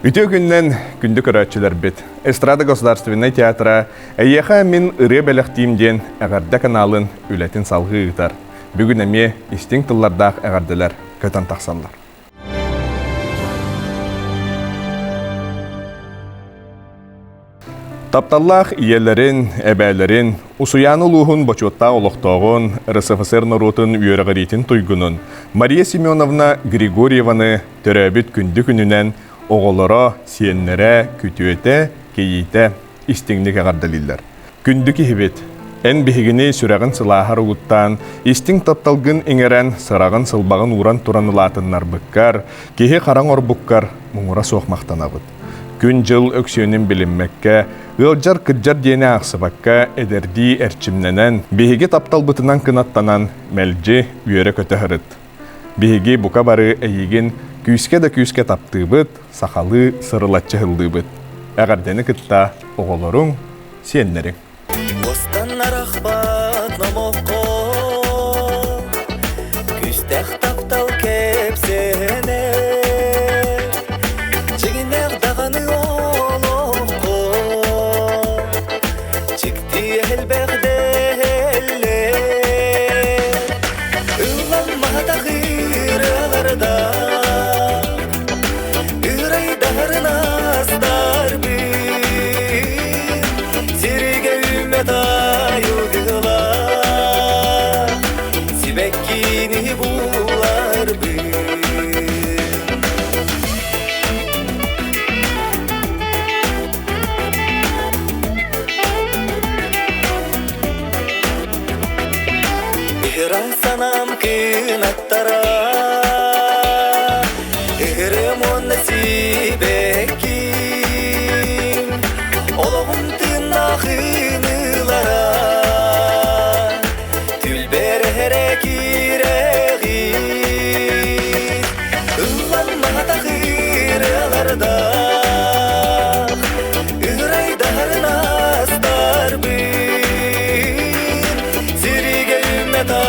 Үтө күннен күндік өрәтчілер бет. Эстрада государственный театра әйеха мен ыры бәліқтейімден әғарда каналын үләтін салғы ұйтар. Бүгін әме истің тыллардақ әғардылар көтан тақсанлар. Тапталлах иелерин, әбәлерин, усуяны лухун бочотта олықтоғын, РСФСР норутын үйерағаритін туйгунун, Мария Семеновна Григорьеваны төрәбіт күнді күнінен оғылыра, сиеннері, күтуеті, кейейті, истіңдік ағардалилер. Күнді кехебет, ән бігігіне сүрәғын сылағар ұғыттан, истің тапталғын еңерен сырағын сылбағын уран туранылатыннар бұққар, кехе қараң орбұққар мұңыра соқмақтан ағыд. Күн жыл өксөнін білінмекке, ылжар кыджар дейіне ақсыбаққа әдерді әрчімненен, бігіге таптал бұтынан кынаттанан мәлжі үйері көті ғырыд. Бігіге бұқа бары әйеген күйіске да күйіске таптығы бұд, сақалы сырылатчы ғылды бұд. Әғардені күтта оғылырың, сиенлерің. Останнар ақпат намоққа, күстәқ таптал кепсене, жегінәқ дағаны олыққа, жекті әлбәғді әлі, ұланмада ғираларда, sanam kınattara Ehremon nasibekim Olağım tınağınılara Tülberhere gireğin Illanmada gıralarda Iraydarın astar bin Zirige ümmeta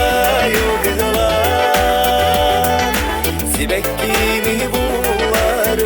Sibekkini bular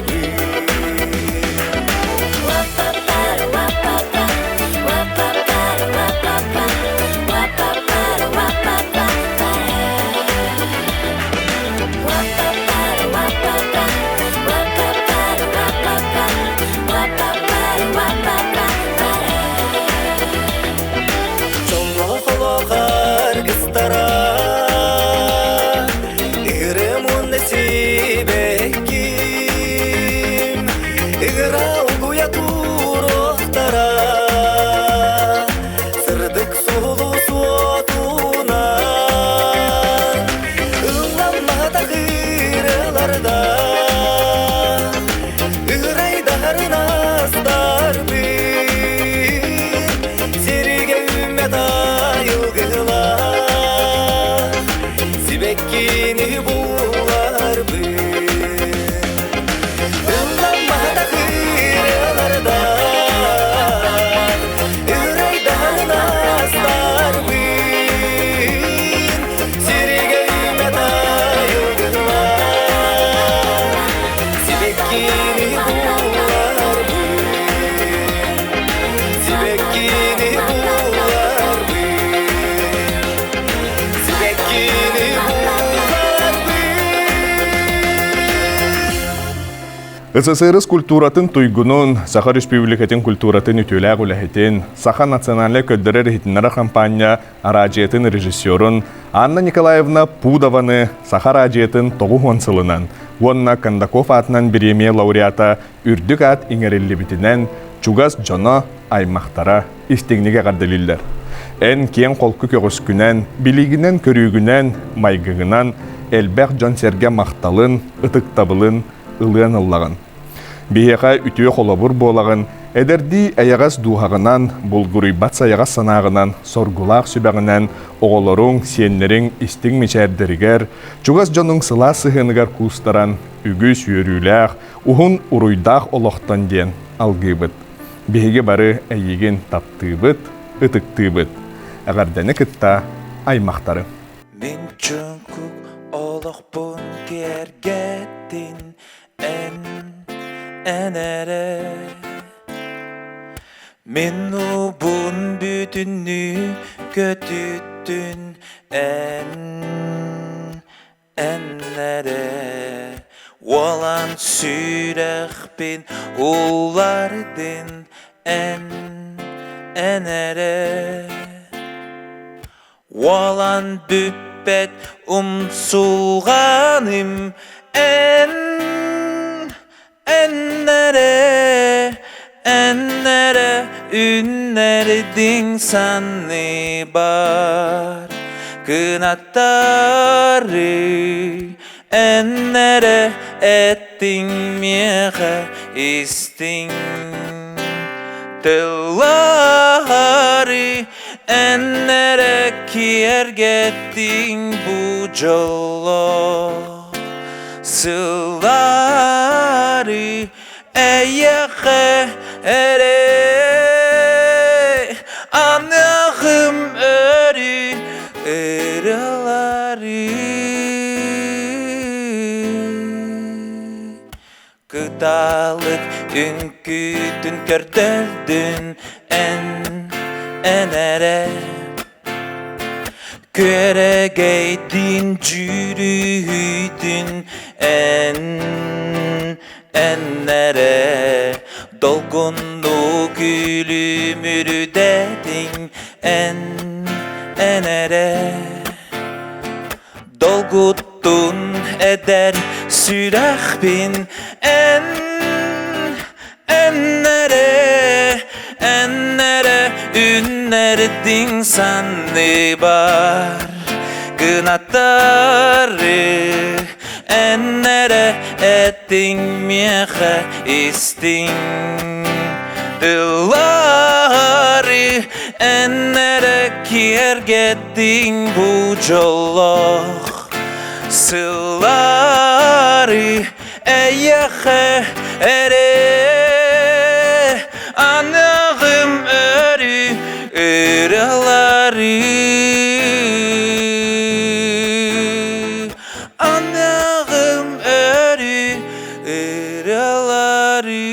СССР культуратын туйгунун, Саха Республикатын культуратын үтіләг үләхетін, Саха национальный көддірі рехетінлері компания аражиетін режиссерын Анна Николаевна Пудованы Саха аражиетін тоғуғын сылынан, онна Кандаков атынан биреме лауреата үрдік ат иңерелі бітінен Чугас Джона аймақтара истегнеге қардылылар. Ән кен қолқы көгіс күнен, білігінен көрігінен, майгығынан, әлбәқ Джон Серге мақталын, ұтық табылын, ылыан ыллағын. Бейеға үтіе қолабыр болағын, әдерді әйағас дуғағынан, бұлғырый батса аяғас санағынан, соргулақ сүбәғінен, оғылырың, сиенлерің, істің мечәрдерігер, Чугас Джонның сыла сығынығар кустаран, үгіз үйіріләқ, ұғын ұруйдақ олықтан ден алғыбыт. Бейге бары әйеген таптыбыт, ұтықтыбыт. Әғардәні күтта аймақтары. Мен чүнкүк олық бұн кергеттін enere Minnu bun bütünü götüttün enere Olan sürek bin ullardın enere Olan büppet umsulganim ennere ünlerdin sanni bar Kınatları ennere ettin miye istin Tılları ennere kier gettin bu jolo Sılları eyyeke ere Anahım örü eraları Kıtalık ünkütün körterdün enere Köre geydin cürüydün ennere Dolgunlu gülümürü dedin enere Dolguttun eder sürek bin ennere ünlerdin sanni bar Kınatları ennere ettin miye istin Dılları ennere kier gettin bu jolok Sılları eyyeke ere Anağım örü eraları Anağım örü eraları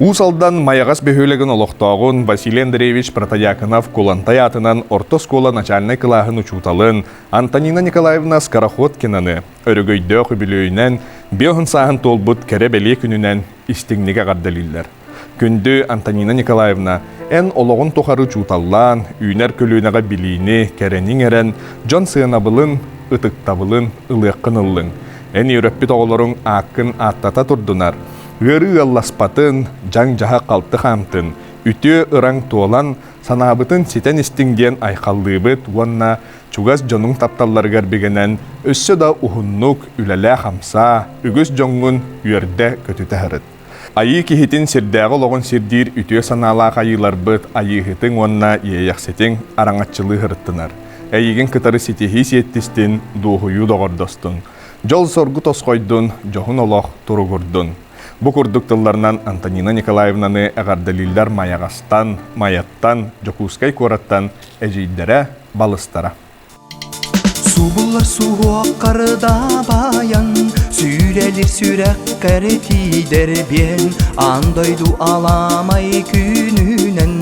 Усалдан маягас бөхөлеген олохтоғын Василий Андреевич Протояконов Кулантай атынан орто школа начальный кылағын учуталын Антонина Николаевна Скороходкинаны өрігөйді құбілөйінен беғын сағын толбут кәрі бәле күнінен истіңнеге қардалилер. Күнді Антонина Николаевна ән олығын тоқары чуталлан, үйнер көлінеға білейіні кәренің әрен жон сыйынабылын, ытықтабылын, ылыққын ылын. Ән үйрөппі тоғылырың ақын аттата тұрдынар. Гыры алласпатын, жан жаға қалты қамтын, үті ыран туолан, санабытын сетен істіңден айқаллыбыт, уанна чугас жонун тапталлар гарбигенен, өссі да ухуннук үләлі қамса, үгіс жоңын үйерді көтіті әріт. Айы кихитин сердәғы лоғын сердир үті санала қайылар бұт, айығытың уанна ейяқсетің араңатчылы ғырыттынар. Әйеген кытары сетехи сеттістін дуғыю доғырдостын. Жол соргу тосқойдun, жоғын олақ тұрығырдun. Бу курдуктылларынан Антонина Николаевнаны әғардалилдар маяғастан, маяттан, жокускай кораттан әжейдері балыстара. Субулар суық қарыда баян, сүрелер сүрек кәретидер бен, андойду аламай күнінен,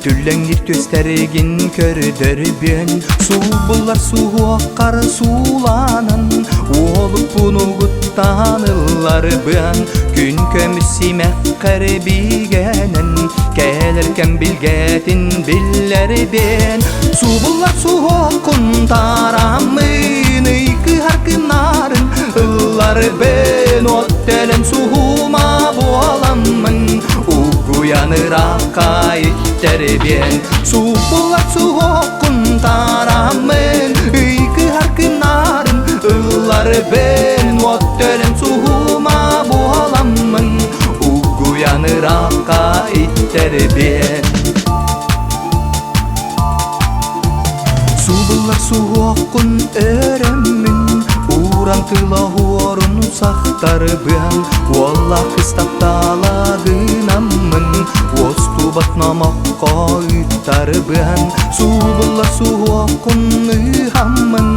түлләңдер төстәрігін көрдір бен. Субулар суық қары суланан, олып бұны ғыттанылар бен, күн көмісімәк қарбигенен, кәліркен білгәтін білер бен. Субулар суық құнтарамын, үйкі харкынарын, ыллар бен, оттелен суғыма боламын, уяныраққа еттер бен. Субулар суық құнтарамын, үйкі харкынарын, ыллар бен, оттелен суғыма боламын, уяныраққа еттер бен. Субулар суғыққын өрімін, урантыла орын сақтар бен, Уалла қыстапталағынамын, Осту батнамаққа үттар бен. Субулар суғыққын ұйғамын,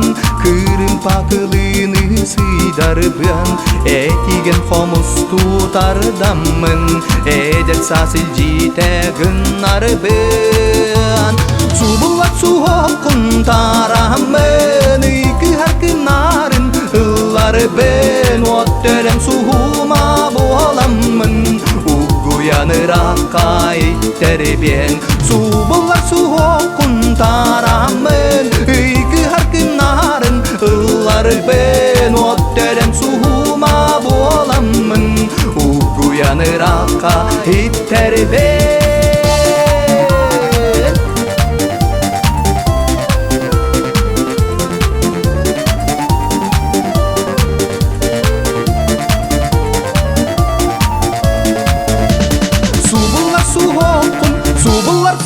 Kırım pakılını sıydarıbın Etigen homus tutardamın Eder sasil jitegin arıbın Subulak suhokun taramın İki harkınarın ılları ben Otteren suhuma boğalamın Uyanır kayıtları ben Subulak suhokun taramın İki harkınarın ılları ben Otteren suhuma boğalamın Uyanır kayıtları ben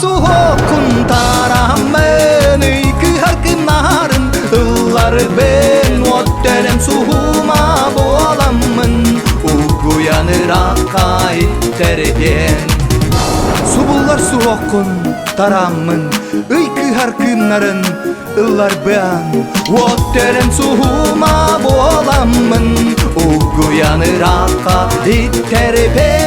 Suhokun taramın iki harkınarın ılları ben Otteren suhuma boğalamın Uyanır kayıtları ben Subullar suhokun taramın iki harkınarın ıllar ben Otteren suhuma boğalamın Uyanır kayıtları ben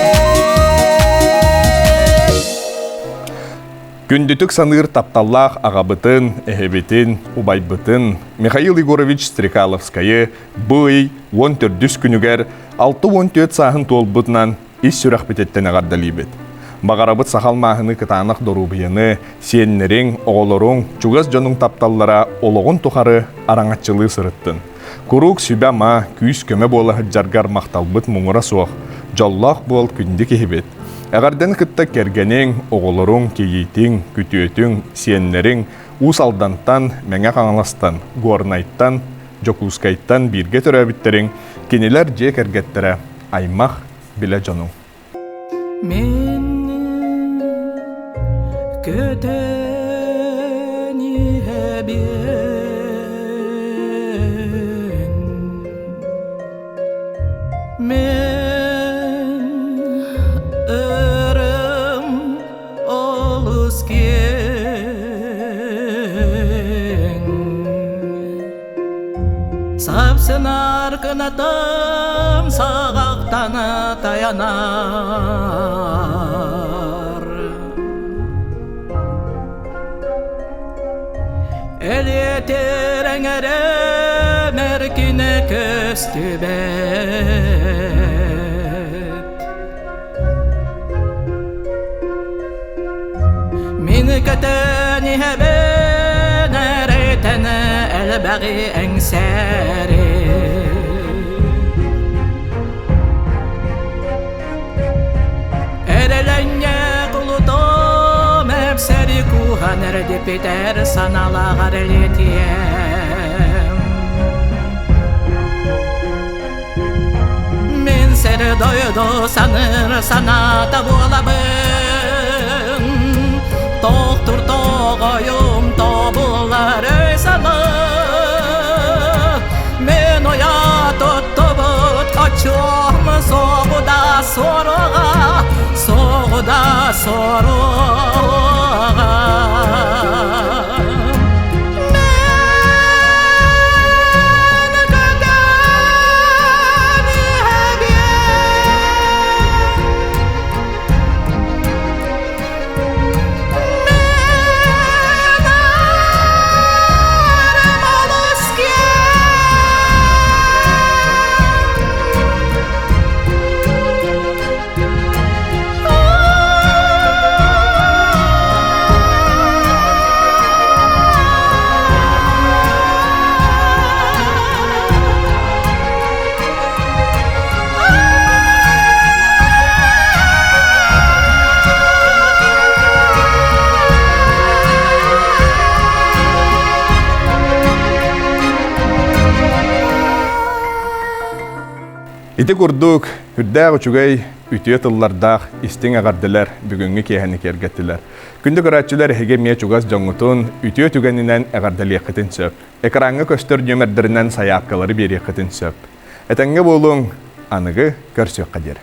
Күндүтүк саныр тапталлах агабытын, эхебитин, убайбытын Михаил Егорович Стрекаловскайы бый 14 күнүгер 6-14 сахын толбутнан ис сүрах битеттен агардалибет. Багарабыт сахалмахыны кытанах дорубыяны, сиеннерин, оголоруң, чугас жонуң тапталлара ологун тухары араңатчылы сырыттын. Курук сүбә ма, күйс көмө бола хыджаргар макталбыт муңура суох, жоллах бол күнді кехибет. Әгәрден кытта кергенең, оголоруң, кейитиң, күтүөтүң, сиеннерин, усалдантан, мәңә қаңластан, горнайттан, жокускайттан бирге төрәбиттерин, кенелер же кергеттере, аймақ биле жону. Мен көтәни әбен Мен ырым олыс кен Сапсын арқынатым сағақтаны таянар Әлетер әңірі мәркіне көстібет Мені көтәні әбен әрәйтәні әлбәғі әңсәрі Әрәләңе құлытым әпсәрі куған әрді петер саналағар әлетием Мен сәрі дойды саныр саната болабын Тоқтыр тоғайым тобылар өй саны Мен оя тұттыбыт қачуым соғыда сорыға Соғыда сорыға Ити курдук, хүрдәг учугай үтіет ыллардақ истин ағардылар бүгінгі кейхәні кергеттілер. Күнді көрәтчілер хеге мие чугас жоңғытын үтіет үгәнінен ағардылы еқітін сөп. Экранғы көстір жөмердірінен саяпкалары бері еқітін сөп. Әтәңгі болуң анығы көрсөк қадер.